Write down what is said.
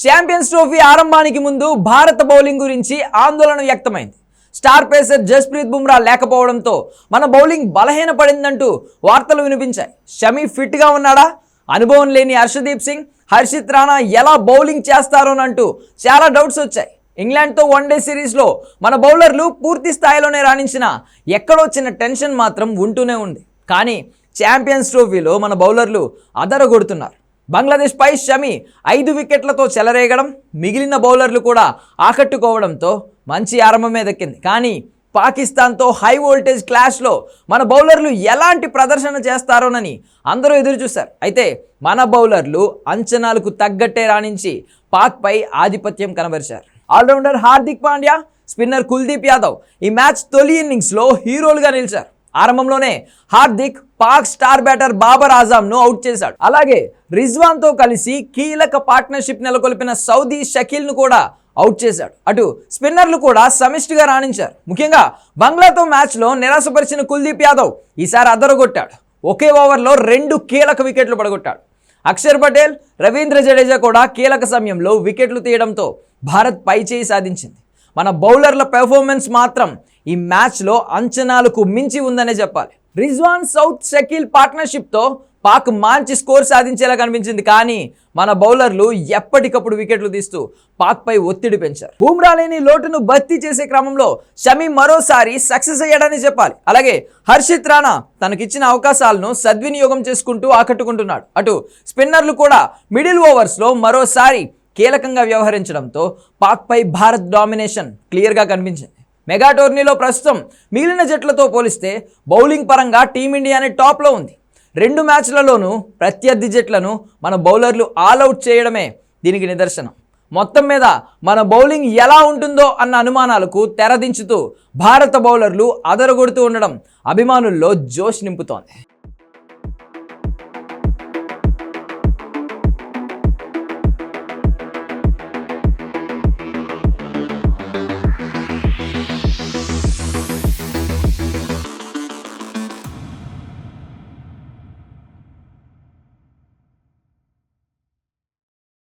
Champions trophy ఆరంభానికి ముందు భారత bowling గురించి ఆందోళన వ్యక్తమైంది. స్టార్ పేసర్ జస్ప్రీత్ బుమ్రా లేకపోవడంతో మన బౌలింగ్ బలహీనపడిందంటూ వార్తలు వినిపించాయి. షమి ఫిట్గా ఉన్నాడా? అనుభవం లేని హర్షదీప్ సింగ్, హర్షిత్ రాణా ఎలా బౌలింగ్ చేస్తారోనంటూ చాలా డౌట్స్ వచ్చాయి. ఇంగ్లాండ్తో వన్డే సిరీస్లో మన బౌలర్లు పూర్తి స్థాయిలోనే రాణించినా ఎక్కడో చిన్న టెన్షన్ మాత్రం ఉంటూనే ఉంది. కానీ ఛాంపియన్స్ ట్రోఫీలో మన బౌలర్లు అదరగొడుతున్నారు. బంగ్లాదేశ్ పై షమి 5 వికెట్లతో చెలరేగడం, మిగిలిన బౌలర్లు కూడా ఆకట్టుకోవడంతో మంచి ఆరంభమే దక్కింది. కానీ పాకిస్తాన్తో హై వోల్టేజ్ క్లాష్లో మన బౌలర్లు ఎలాంటి ప్రదర్శన చేస్తారోనని అందరూ ఎదురు చూశారు. అయితే మన బౌలర్లు అంచనాలకు తగ్గట్టే రాణించి పాక్పై ఆధిపత్యం కనబరిచారు. ఆల్రౌండర్ హార్దిక్ పాండ్యా, స్పిన్నర్ కుల్దీప్ యాదవ్ ఈ మ్యాచ్ తొలి ఇన్నింగ్స్లో హీరోలుగా నిలిచారు. ఆరంభంలోనే హార్దిక్ పాక్ స్టార్ బ్యాటర్ బాబర్ ఆజంను అవుట్ చేశాడు. అలాగే రిజ్వాన్తో కలిసి కీలక పార్ట్నర్షిప్ నెలకొల్పిన సౌదీ షకీల్ను కూడా అవుట్ చేశాడు. అటు స్పిన్నర్లు కూడా సమిష్టిగా రాణించారు. ముఖ్యంగా బంగ్లాతో మ్యాచ్లో నిరాశపరిచిన కుల్దీప్ యాదవ్ ఈసారి అదరగొట్టాడు. ఒకే ఓవర్లో 2 కీలక వికెట్లు పడగొట్టాడు. అక్షర్ పటేల్, రవీంద్ర జడేజా కూడా కీలక సమయంలో వికెట్లు తీయడంతో భారత్ పైచేయి సాధించింది. మన బౌలర్ల పెర్ఫార్మెన్స్ మాత్రం ఈ మ్యాచ్లో అంచనాలకు మించి ఉందనే చెప్పాలి. రిజ్వాన్ సౌత్ షకీల్ పార్ట్నర్షిప్తో పాక్ మంచి స్కోర్ సాధించేలా కనిపించింది. కానీ మన బౌలర్లు ఎప్పటికప్పుడు వికెట్లు తీస్తూ పాక్పై ఒత్తిడి పెంచారు. బుమ్రా లేని లోటును భర్తీ చేసే క్రమంలో షమి మరోసారి సక్సెస్ అయ్యాడని చెప్పాలి. అలాగే హర్షిత్ రాణా తనకిచ్చిన అవకాశాలను సద్వినియోగం చేసుకుంటూ ఆకట్టుకుంటున్నాడు. అటు స్పిన్నర్లు కూడా మిడిల్ ఓవర్స్లో మరోసారి కీలకంగా వ్యవహరించడంతో పాక్పై భారత్ డామినేషన్ క్లియర్గా కనిపించింది. మెగా టోర్నీలో ప్రస్తుతం మిగిలిన జట్లతో పోలిస్తే బౌలింగ్ పరంగా టీమిండియానే టాప్లో ఉంది. 2 మ్యాచ్లలోనూ ప్రత్యర్థి జట్లను మన బౌలర్లు ఆల్అవుట్ చేయడమే దీనికి నిదర్శనం. మొత్తం మీద మన బౌలింగ్ ఎలా ఉంటుందో అన్న అనుమానాలకు తెరదించుతూ భారత బౌలర్లు అదరగొడుతూ ఉండడం అభిమానుల్లో జోష్ నింపుతోంది.